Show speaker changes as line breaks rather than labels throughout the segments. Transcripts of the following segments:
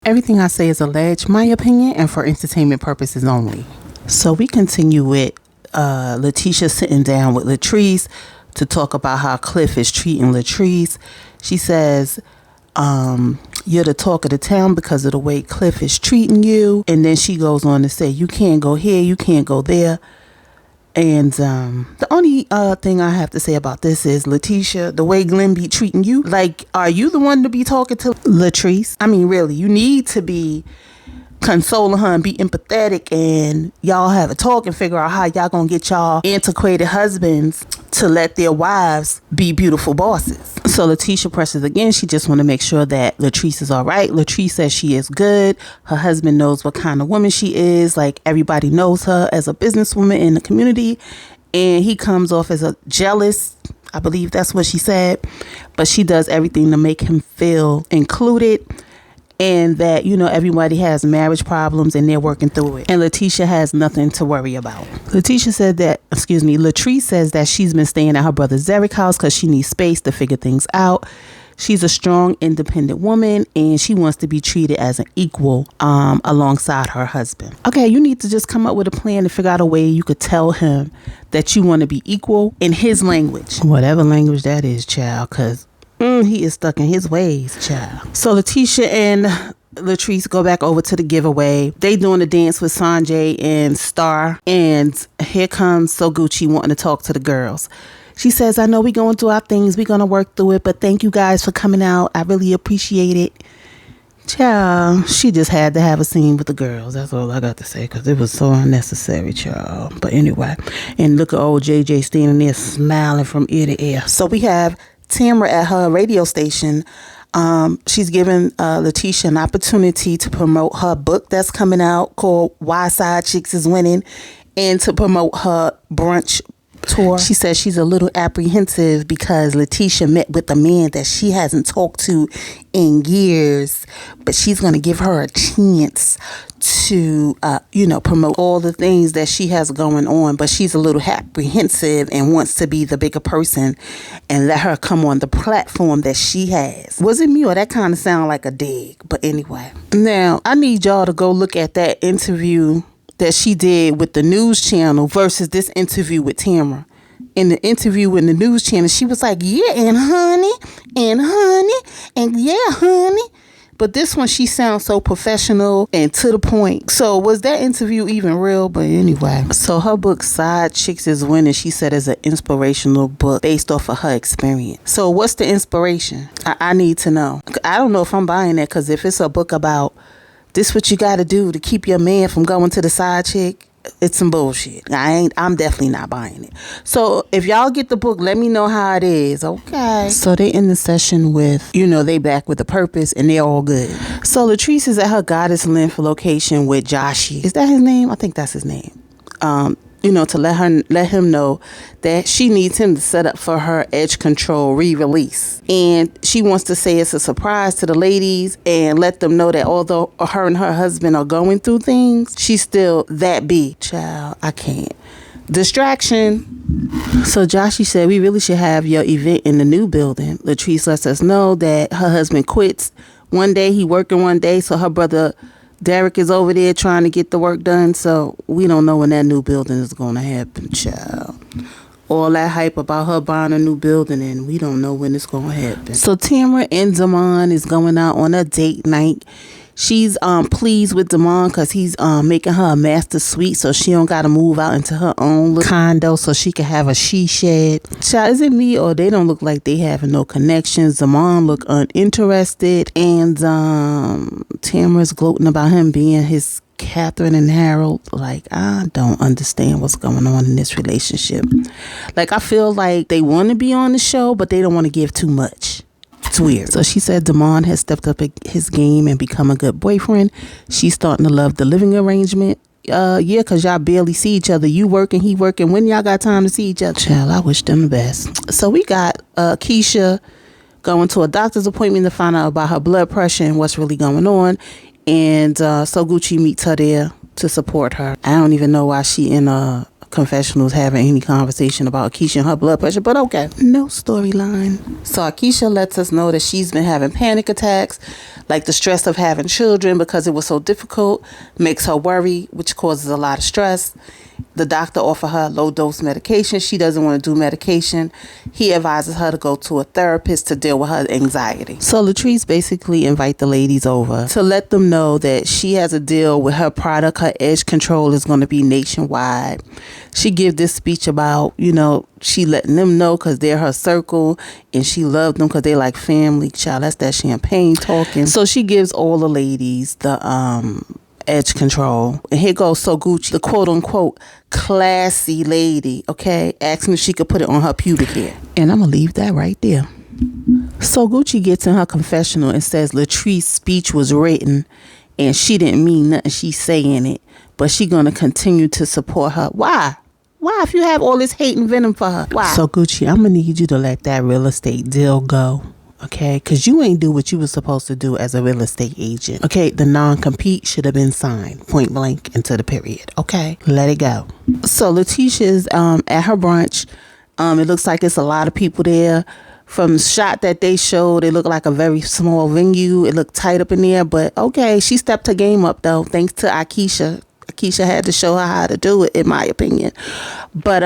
Everything I say is alleged, my opinion, and for entertainment purposes only. So we continue with Letitia sitting down with Latrice to talk about how Cliff is treating Latrice. She says, you're the talk of the town because of the way Cliff is treating you. And then she goes on to say, you can't go here, you can't go there. And the only thing I have to say about this is, Letitia, the way Glenn be treating you, like, are you the one to be talking to Latrice? I mean, really, you need to be consoling her and be empathetic, and y'all have a talk and figure out how y'all gonna get y'all antiquated husbands to let their wives be beautiful bosses. So Letitia presses again. She just want to make sure that Latrice is all right. Latrice says she is good. Her husband knows what kind of woman she is. Like, everybody knows her as a businesswoman in the community, and he comes off as a jealous, I believe that's what she said, but she does everything to make him feel included, and that, you know, everybody has marriage problems and they're working through it. And Letitia has nothing to worry about. Latrice says that she's been staying at her brother Zerik's house because she needs space to figure things out. She's a strong, independent woman, and she wants to be treated as an equal alongside her husband. Okay, you need to just come up with a plan to figure out a way you could tell him that you want to be equal in his language. Whatever language that is, child, because he is stuck in his ways, child. So Letitia and Latrice go back over to the giveaway. They doing the dance with Sanjay and Star. And here comes Soguchi wanting to talk to the girls. She says, I know we going through our things. We're going to work through it. But thank you guys for coming out. I really appreciate it. Child, she just had to have a scene with the girls. That's all I got to say, because it was so unnecessary, child. But anyway, and look at old JJ standing there smiling from ear to ear. So we have Tamara at her radio station. She's giving Letitia an opportunity to promote her book that's coming out called Why Side Chicks is Winning, and to promote her brunch tour. She says she's a little apprehensive because Letitia met with a man that she hasn't talked to in years, but she's going to give her a chance to promote all the things that she has going on, but she's a little apprehensive and wants to be the bigger person and let her come on the platform that she has. Was it me, or that kind of sound like a dig? But anyway, now I need y'all to go look at that interview that she did with the news channel versus this interview with Tamara. In the interview with the news channel, she was like, yeah, and honey, and yeah, honey. But this one, she sounds so professional and to the point. So was that interview even real? But anyway, so her book, Side Chicks is Winning, she said is an inspirational book based off of her experience. So what's the inspiration? I need to know. I don't know if I'm buying that, because if it's a book about this what you got to do to keep your man from going to the side chick, it's some bullshit. I'm definitely not buying it. So if y'all get the book, let me know how it is. Okay. So they in the session with, they back with a purpose and they're all good. So Latrice is at her Goddess Lymph location with Joshi. Is that his name? I think that's his name. To let him know that she needs him to set up for her Edge Control re-release. And she wants to say it's a surprise to the ladies and let them know that although her and her husband are going through things, she's still that big. Child, I can't. Distraction. So Joshi said, we really should have your event in the new building. Latrice lets us know that her husband quits. One day he working one day, so her brother Derek is over there trying to get the work done, so we don't know when that new building is going to happen, child. All that hype about her buying a new building, and we don't know when it's going to happen. So Tamara and Damon is going out on a date night. She's pleased with Damon because he's making her a master suite, so she don't got to move out into her own little condo so she can have a she shed. Child, is it me, or they don't look like they having no connections? Damon look uninterested, and Tamara's gloating about him being his Catherine and Harold. Like, I don't understand what's going on in this relationship. Like, I feel like they want to be on the show, but they don't want to give too much. It's weird. So she said Damon has stepped up his game and become a good boyfriend. She's starting to love the living arrangement. Because y'all barely see each other. You working, he working. When y'all got time to see each other? Child, I wish them the best. So we got Keisha going to a doctor's appointment to find out about her blood pressure and what's really going on. And Soguchi meets her there to support her. I don't even know why she in a confessionals having any conversation about Akeisha and her blood pressure, but okay. No storyline. So Akeisha lets us know that she's been having panic attacks, like the stress of having children because it was so difficult, makes her worry, which causes a lot of stress. The doctor offered her low dose medication. She doesn't want to do medication. He advises her to go to a therapist to deal with her anxiety. So Latrice basically invite the ladies over to let them know that she has a deal with her product. Her edge control is going to be nationwide. She give this speech about, she letting them know because they're her circle and she loved them because they like family. Child, that's that champagne talking. So she gives all the ladies the edge control. And here goes So Gucci, the quote unquote classy lady, okay, asking if she could put it on her pubic hair. And I'm gonna leave that right there. So Gucci gets in her confessional and says Latrice's speech was written and she didn't mean nothing she's saying it, but she gonna continue to support her. Why if you have all this hate and venom for her? Why? So Gucci, I'm gonna need you to let that real estate deal go. Okay, because you ain't do what you was supposed to do as a real estate agent. Okay, the non-compete should have been signed point blank into the period. Okay, let it go. So Letitia's at her brunch. It looks like it's a lot of people there. From the shot that they showed, it looked like a very small venue. It looked tight up in there, but okay, she stepped her game up though, thanks to Akeisha. Akeisha had to show her how to do it, in my opinion. But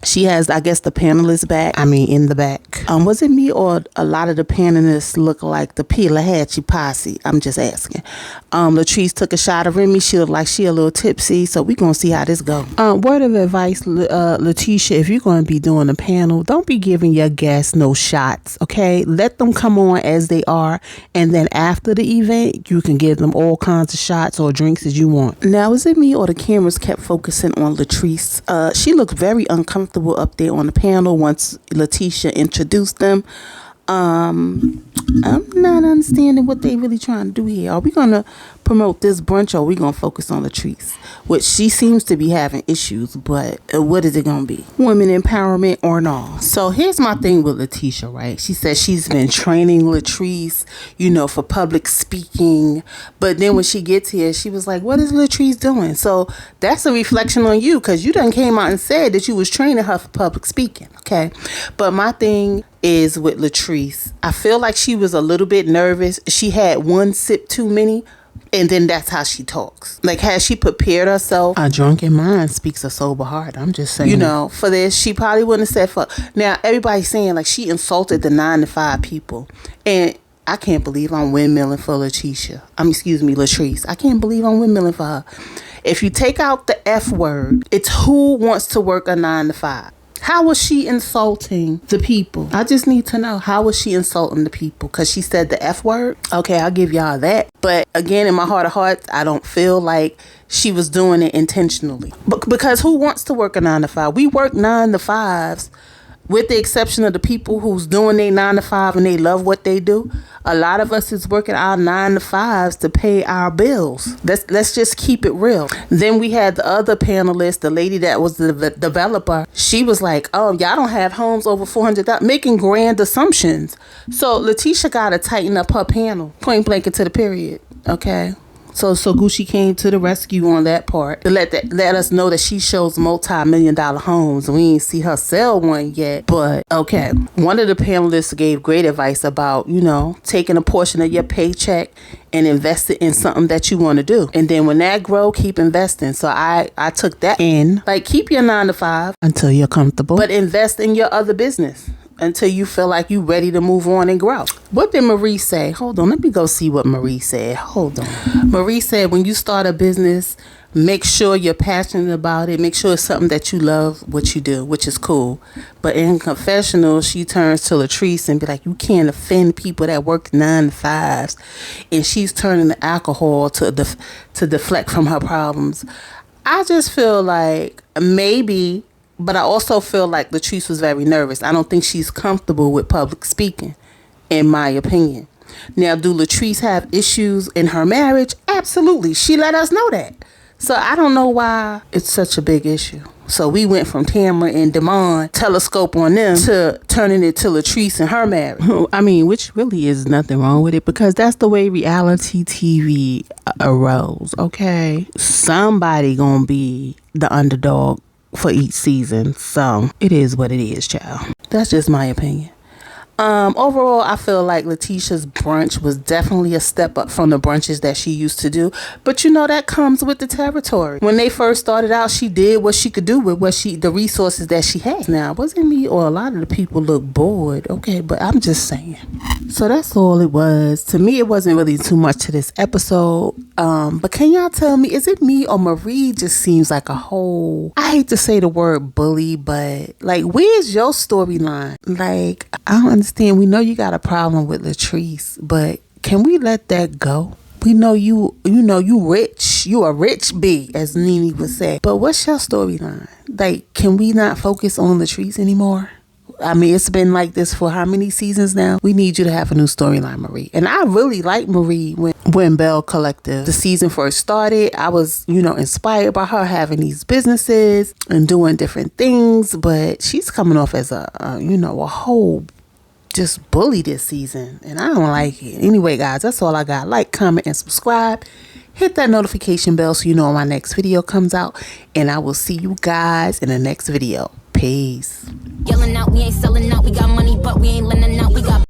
she has, I guess, the panelists back. In the back. Was it me or a lot of the panelists look like the Pilahatchee posse? I'm just asking. Latrice took a shot of Remy. She looked like she a little tipsy, so we gonna see how this go. Word of advice, Letitia, if you're gonna be doing a panel, don't be giving your guests no shots, okay? Let them come on as they are, and then after the event, you can give them all kinds of shots or drinks as you want. Now, is it me or the cameras kept focusing on Latrice? She looked very uncomfortable up there on the panel once Letitia introduced them. I'm not understanding what they really trying to do here. Are we gonna promote this brunch or are we gonna focus on Latrice? Which she seems to be having issues, but what is it gonna be? Women empowerment or no? So here's my thing with Letitia, right? She says she's been training Latrice, for public speaking, but then when she gets here, she was like, what is Latrice doing? So that's a reflection on you, because you done came out and said that you was training her for public speaking, okay? But my thing is with Latrice, I feel like she was a little bit nervous. She had one sip too many, and then that's how she talks. Like, has she prepared herself? A drunken mind speaks a sober heart. I'm just saying. For this, she probably wouldn't have said fuck. Now, everybody's saying, like, she insulted the 9-to-5 people. And I can't believe I'm windmilling for Latrice. I can't believe I'm windmilling for her. If you take out the F word, it's who wants to work a 9-to-5. How was she insulting the people? I just need to know, how was she insulting the people? Because she said the F word? Okay, I'll give y'all that. But again, in my heart of hearts, I don't feel like she was doing it intentionally. Because who wants to work a 9-to-5? We work 9-to-5s. With the exception of the people who's doing their 9-to-5 and they love what they do. A lot of us is working our 9-to-5s to pay our bills. Let's just keep it real. Then we had the other panelist, the lady that was the developer. She was like, oh, y'all don't have homes over $400,000, making grand assumptions. So Letitia got to tighten up her panel, point blank into the period, okay? So Gucci came to the rescue on that part to let us know that she shows multi-million-dollar homes. We ain't see her sell one yet, but okay. One of the panelists gave great advice about, taking a portion of your paycheck and invest it in something that you want to do. And then when that grow, keep investing. So I took that in. Like, keep your 9-to-5 until you're comfortable, but invest in your other business until you feel like you ready to move on and grow. What did Marie say? Hold on, let me go see what Marie said. Hold on. Marie said, when you start a business, make sure you're passionate about it. Make sure it's something that you love what you do, which is cool. But in confessional, she turns to Latrice and be like, you can't offend people that work 9-to-5s. And she's turning to alcohol to deflect from her problems. I just feel like maybe, but I also feel like Latrice was very nervous. I don't think she's comfortable with public speaking, in my opinion. Now, do Latrice have issues in her marriage? Absolutely. She let us know that. So I don't know why it's such a big issue. So we went from Tamara and Damon, telescope on them, to turning it to Latrice and her marriage. Which really is nothing wrong with it, because that's the way reality TV arose, okay? Somebody gonna be the underdog for each season. So it is what it is, child. That's just my opinion. Overall, I feel like Letitia's brunch was definitely a step up from the brunches that she used to do. But you know, that comes with the territory. When they first started out, she did what she could do with the resources that she had. Now, it wasn't me or a lot of the people look bored, okay? But I'm just saying. So that's all it was. To me, it wasn't really too much to this episode. But can y'all tell me, is it me or Marie just seems like a whole, I hate to say the word bully, but like, where's your storyline? Like, I don't understand. We know you got a problem with Latrice, but can we let that go? We know you rich. You a rich bee, as Nene would say. But what's your storyline? Like, can we not focus on Latrice anymore? I mean, it's been like this for how many seasons now? We need you to have a new storyline, Marie. And I really like Marie when Belle Collective, the season first started. I was, inspired by her having these businesses and doing different things. But she's coming off as a whole just bully this season. And I don't like it. Anyway, guys, that's all I got. Like, comment, and subscribe. Hit that notification bell so you know when my next video comes out. And I will see you guys in the next video. Peace. Yelling out, we ain't selling out. We got money, but we ain't lending out. We got